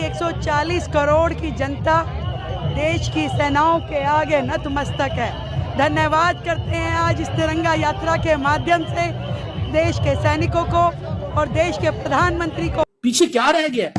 140 करोड़ की जनता देश की सेनाओं के आगे नतमस्तक है। धन्यवाद करते हैं आज इस तिरंगा यात्रा के माध्यम से देश के सैनिकों को और देश के प्रधानमंत्री को। पीछे क्या रह गया?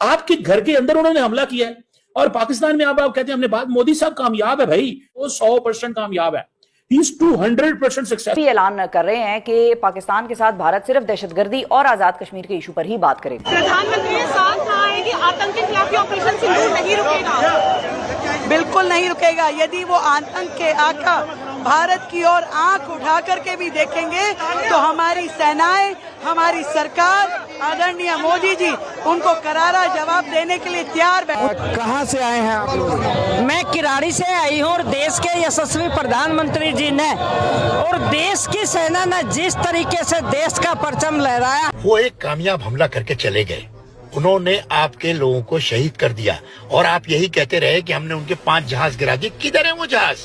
आपके घर के अंदर उन्होंने हमला किया है और पाकिस्तान में आप कहते हैं हमने बात। मोदी साहब कामयाब है भाई, वो 100% कामयाब है। He is 200% success. ऐलान कर रहे हैं कि पाकिस्तान के साथ भारत सिर्फ दहशतगर्दी और आजाद कश्मीर के इशू पर ही बात करेगा। प्रधानमंत्री ने साफ कहा है कि आतंक के खिलाफ ऑपरेशन सिंदूर नहीं रुकेगा। बिल्कुल नहीं रुकेगा। यदि वो आतंक के आका भारत की ओर आंख उठा करके भी देखेंगे तो हमारी सेनाएं, हमारी सरकार, आदरणीय मोदी जी उनको करारा जवाब देने के लिए तैयार है। कहाँ से आए हैं आप लोग? मैं किराड़ी से आई हूँ और देश के यशस्वी प्रधानमंत्री जी ने और देश की सेना ने जिस तरीके से देश का परचम लहराया, वो एक कामयाब हमला करके चले गए। उन्होंने आपके लोगों को शहीद कर दिया और आप यही कहते रहे कि हमने उनके 5 जहाज गिरा दिए। किधर है वो जहाज?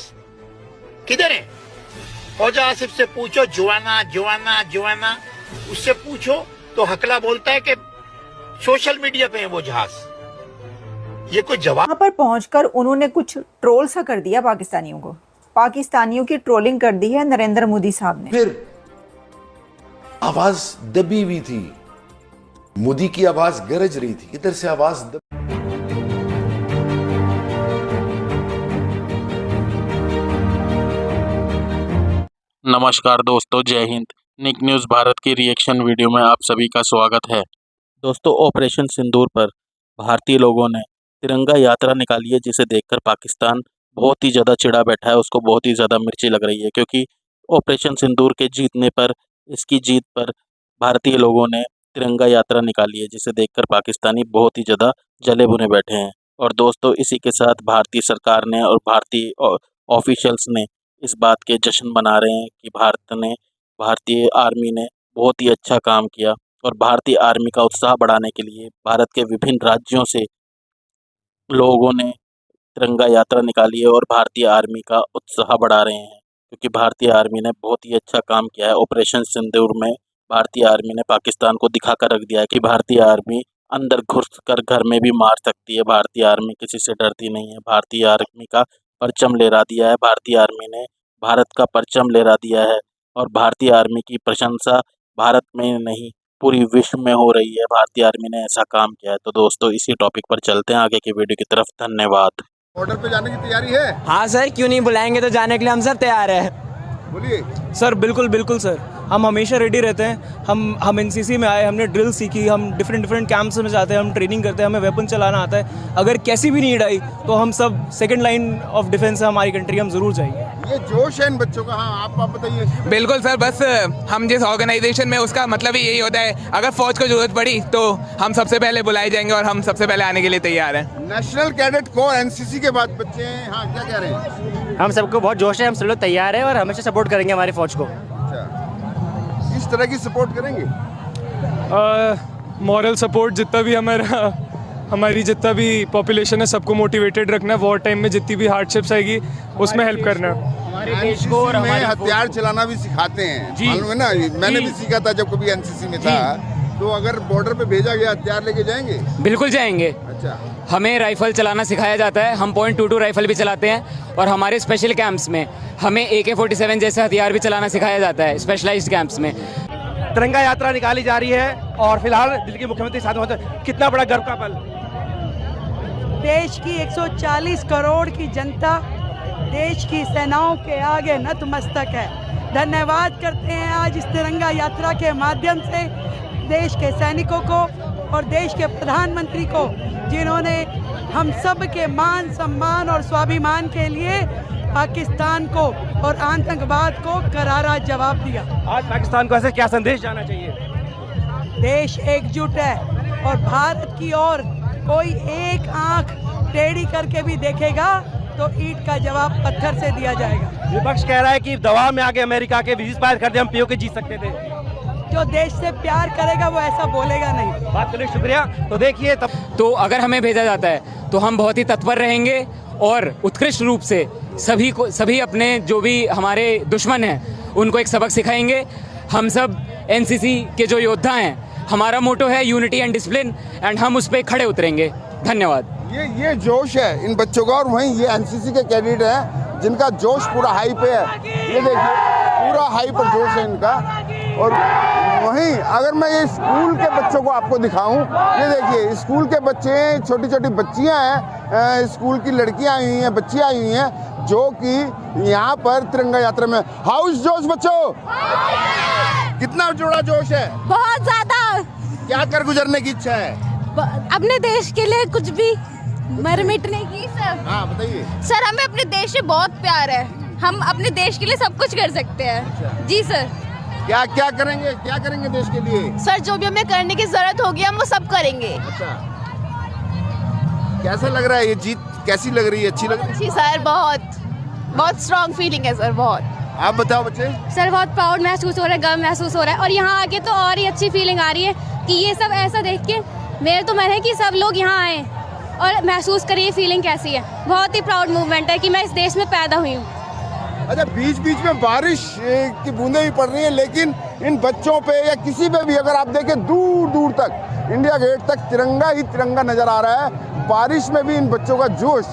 किधर है? फौजा आसिफ से पूछो, जुआना उससे पूछो तो हकला बोलता है कि सोशल मीडिया पे है वो जहाज। ये कोई जवाब? वहां पर पहुंचकर उन्होंने कुछ ट्रोल सा कर दिया पाकिस्तानियों को। पाकिस्तानियों की ट्रोलिंग कर दी है नरेंद्र मोदी साहब ने। फिर आवाज दबी हुई थी, मोदी की आवाज गरज रही थी, इधर से आवाज नमस्कार दोस्तों, जय हिंद। निक न्यूज़ भारत की रिएक्शन वीडियो में आप सभी का स्वागत है। दोस्तों, ऑपरेशन सिंदूर पर भारतीय लोगों ने तिरंगा यात्रा निकाली है, जिसे देखकर पाकिस्तान बहुत ही ज़्यादा चिढ़ा बैठा है। उसको बहुत ही ज़्यादा मिर्ची लग रही है, क्योंकि ऑपरेशन सिंदूर के जीतने पर, इसकी जीत पर भारतीय लोगों ने तिरंगा यात्रा निकाली है, जिसे देखकर पाकिस्तानी बहुत ही ज़्यादा जले भुने बैठे हैं। और दोस्तों, इसी के साथ भारतीय सरकार ने और भारतीय ऑफिशियल्स ने इस बात के जश्न मना रहे हैं कि भारतीय आर्मी ने बहुत ही अच्छा काम किया। और भारतीय आर्मी का उत्साह बढ़ाने के लिए भारत के विभिन्न राज्यों से लोगों ने तिरंगा यात्रा निकाली है और भारतीय आर्मी का उत्साह बढ़ा रहे हैं, क्योंकि भारतीय आर्मी ने बहुत ही अच्छा काम किया है। ऑपरेशन सिंदूर में भारतीय आर्मी ने पाकिस्तान को दिखाकर रख दिया है कि भारतीय आर्मी अंदर घुस कर घर में भी मार सकती है। भारतीय आर्मी किसी से डरती नहीं है। भारतीय आर्मी का परचम लहरा दिया है। भारतीय आर्मी ने भारत का परचम लहरा दिया है और भारतीय आर्मी की प्रशंसा भारत में नहीं पूरी विश्व में हो रही है। भारतीय आर्मी ने ऐसा काम किया है। तो दोस्तों, इसी टॉपिक पर चलते हैं आगे की वीडियो की तरफ। धन्यवाद। बॉर्डर पे जाने की तैयारी है? हाँ सर, क्यों नहीं, बुलाएंगे तो जाने के लिए हम सब तैयार हैं। बोलिए सर। बिल्कुल सर, हम हमेशा रेडी रहते हैं। हम एनसीसी में आए, हमने ड्रिल सीखी, हम डिफरेंट कैंप्स में जाते हैं, हम ट्रेनिंग करते हैं, हमें वेपन चलाना आता है। अगर कैसी भी नीड आई तो हम सब सेकंड लाइन ऑफ डिफेंस है हमारी कंट्री, हम जरूर जाएंगे। ये जोश है इन बच्चों का। हाँ, आप बताइए। बिल्कुल सर, बस हम जिस ऑर्गेनाइजेशन में, उसका मतलब ही यही होता है, अगर फौज को जरूरत पड़ी तो हम सबसे पहले बुलाए जाएंगे और हम सबसे पहले आने के लिए तैयार हैं। नेशनल कैडेट कोर एनसीसी के बाद बच्चे हैं। हाँ, क्या कह रहे हैं? हम सबको बहुत जोश है, हम सब लोग तैयार हैं और हमेशा सपोर्ट करेंगे हमारी फौज को। किस तरह की सपोर्ट करेंगे? मॉरल सपोर्ट, जितना भी हमारी जितना भी पॉपुलेशन है सबको मोटिवेटेड रखना है। वॉर टाइम में जितनी भी हार्डशिप्स आएगी उसमें हेल्प करना है। हमारे देश को और हथियार चलाना भी सिखाते हैं, मालूम है ना? मैंने भी सीखा था जब कभी एनसीसी में था। तो अगर बॉर्डर पे भेजा गया, हथियार लेके जाएंगे? बिल्कुल जाएंगे। अच्छा। हमें राइफल चलाना सिखाया जाता है, हम .22 राइफल भी चलाते हैं और हमारे स्पेशल कैंप्स में हमें AK-47 जैसे हथियार भी चलाना सिखाया जाता है स्पेशलाइज्ड कैंप्स में। तिरंगा यात्रा निकाली जा रही है और फिलहाल दिल्ली के मुख्यमंत्री साथ में, कितना बड़ा गर्व का पल। देश की 140 करोड़ की जनता देश की सेनाओं के आगे नतमस्तक है। धन्यवाद करते हैं आज इस तिरंगा यात्रा के माध्यम से देश के सैनिकों को और देश के प्रधानमंत्री को, जिन्होंने हम सब के मान सम्मान और स्वाभिमान के लिए पाकिस्तान को और आतंकवाद को करारा जवाब दिया। आज पाकिस्तान को ऐसे क्या संदेश जाना चाहिए? देश एकजुट है और भारत की ओर कोई एक आंख टेढ़ी करके भी देखेगा तो ईंट का जवाब पत्थर से दिया जाएगा। विपक्ष कह रहा है कि दबाव में आके अमेरिका के वीज पार कर दे, हम POK जीत सकते थे। जो देश से प्यार करेगा वो ऐसा बोलेगा नहीं। बात करने शुक्रिया। तो देखिए, तो अगर हमें भेजा जाता है तो हम बहुत ही तत्पर रहेंगे और उत्कृष्ट रूप से सभी अपने जो भी हमारे दुश्मन हैं उनको एक सबक सिखाएंगे। हम सब एनसीसी के जो योद्धा हैं, हमारा मोटो है यूनिटी एंड डिसिप्लिन, एंड हम उस पर खड़े उतरेंगे। धन्यवाद। ये जोश है इन बच्चों का, और वहीं ये एनसीसी के कैडेट हैं जिनका जोश पूरा हाई पे है। ये देखिए पूरा हाई पर जोश है इनका। और वहीं अगर मैं ये स्कूल के बच्चों को आपको दिखाऊं, ये देखिए स्कूल के बच्चे, छोटी छोटी बच्चियां हैं, स्कूल की लड़कियां आई हुई हैं, बच्चियां आई हुई हैं जो कि यहाँ पर तिरंगा यात्रा में। हाउस जोश बच्चों, कितना जोड़ा जोश है? बहुत ज्यादा। क्या कर गुजरने की इच्छा है? अपने देश के लिए कुछ भी मर मिटने की। सर हाँ बताइए। सर, हमें अपने देश से बहुत प्यार है, हम अपने देश के लिए सब कुछ कर सकते हैं। जी सर। क्या क्या करेंगे देश के लिए? सर, जो भी हमें करने की जरूरत होगी हम वो सब करेंगे। अच्छा, कैसा लग रहा है ये जीत? कैसी लग रही है? अच्छी लग रही है? अच्छी सर, बहुत स्ट्रॉन्ग फीलिंग है सर, बहुत। आप बताओ बच्चे। सर, बहुत प्राउड महसूस हो रहा है, गर्व महसूस हो रहा है, और यहाँ आके तो और ही अच्छी फीलिंग आ रही है कि ये सब ऐसा देख के मेरे तो मन है कि सब लोग यहाँ आए और महसूस करें ये फीलिंग कैसी है। बहुत ही प्राउड मूवमेंट है कि मैं इस देश में पैदा हुई हूँ। अच्छा, बीच बीच में बारिश की बूंदें भी पड़ रही हैं, लेकिन इन बच्चों पे या किसी पे भी अगर आप देखें दूर दूर तक, इंडिया गेट तक तिरंगा ही तिरंगा नजर आ रहा है। बारिश में भी इन बच्चों का जोश,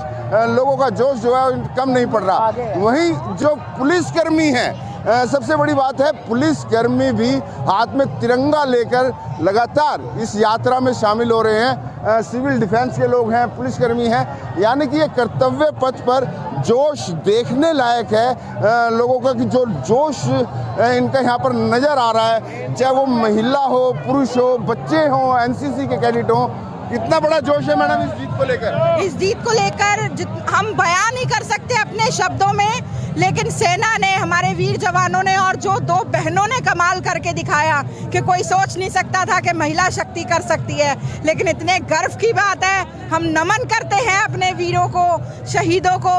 लोगों का जोश जो है कम नहीं पड़ रहा। वहीं जो पुलिसकर्मी हैं, सबसे बड़ी बात है पुलिसकर्मी भी हाथ में तिरंगा लेकर लगातार इस यात्रा में शामिल हो रहे हैं। सिविल डिफेंस के लोग हैं, पुलिसकर्मी हैं, यानी कि ये कर्तव्य पथ पर जोश देखने लायक है लोगों का, कि जो जोश इनका यहाँ पर नज़र आ रहा है, चाहे वो महिला हो, पुरुष हो, बच्चे हों, एनसीसी के कैडेट हों। कितना बड़ा जोश है मैडम इस जीत को लेकर? इस जीत को लेकर हम बयान नहीं कर सकते अपने शब्दों में, लेकिन सेना ने, हमारे वीर जवानों ने और जो दो बहनों ने कमाल करके दिखाया कि कोई सोच नहीं सकता था कि महिला शक्ति कर सकती है। लेकिन इतने गर्व की बात है, हम नमन करते हैं अपने वीरों को, शहीदों को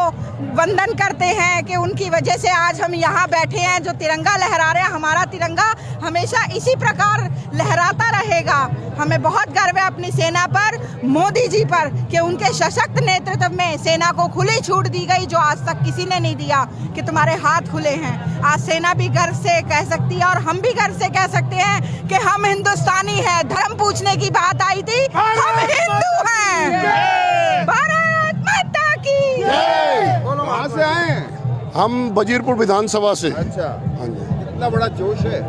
वंदन करते हैं कि उनकी वजह से आज हम यहाँ बैठे हैं, जो तिरंगा लहरा रहे हैं। हमारा तिरंगा हमेशा इसी प्रकार लहराता रहेगा। हमें बहुत गर्व है अपनी सेना पर, मोदी जी पर, कि उनके सशक्त नेतृत्व में सेना को खुली छूट दी गई, जो आज तक किसी ने नहीं दिया, कि तुम्हारे हाथ खुले हैं। आज सेना भी गर्व से कह सकती है और हम भी गर्व से कह सकते हैं कि हम हिंदुस्तानी हैं। धर्म पूछने की बात आई थी, हम हिंदू हैं। भारत माता की जय। कहाँ से आए हैं? हम वजीरपुर विधानसभा से। अच्छा, हाँ जी। कितना बड़ा जोश है?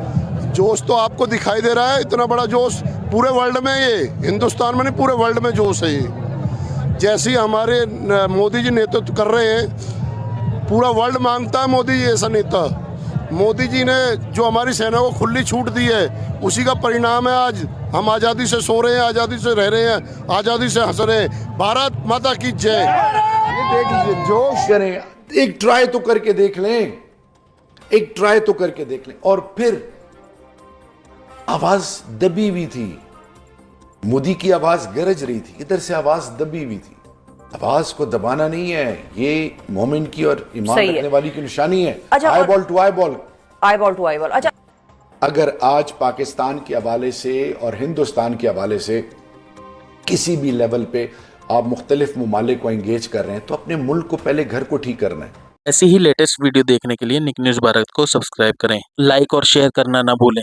जोश तो आपको दिखाई दे रहा है, इतना बड़ा जोश पूरे वर्ल्ड में, ये हिंदुस्तान में नहीं पूरे वर्ल्ड में जोश है ये। जैसे हमारे मोदी जी नेतृत्व कर रहे हैं, पूरा वर्ल्ड मांगता है मोदी जी ऐसा नेता। मोदी जी ने जो हमारी सेना को खुली छूट दी है, उसी का परिणाम है आज हम आज़ादी से सो रहे हैं, आज़ादी से रह रहे हैं, आज़ादी से हंस रहे हैं। भारत माता की जय। ये देख लीजिए जोश। करें, एक ट्राई तो करके देख लें, एक ट्राई तो करके देख लें। और फिर आवाज दबी हुई थी, मोदी की आवाज गरज रही थी, इधर से आवाज दबी हुई थी। आवाज को दबाना नहीं है, ये मोमेंट की और ईमान रखने वाली की निशानी है। अच्छा, eyeball to eyeball, eyeball to eyeball. अच्छा, अगर आज पाकिस्तान के हवाले से और हिंदुस्तान के हवाले से किसी भी लेवल पे आप मुख्तलिफ ममालिक को एंगेज कर रहे हैं, तो अपने मुल्क को पहले घर को ठीक करना है। ऐसी ही लेटेस्ट वीडियो देखने के लिए निक न्यूज़ भारत को सब्सक्राइब करें, लाइक और शेयर करना ना भूलें।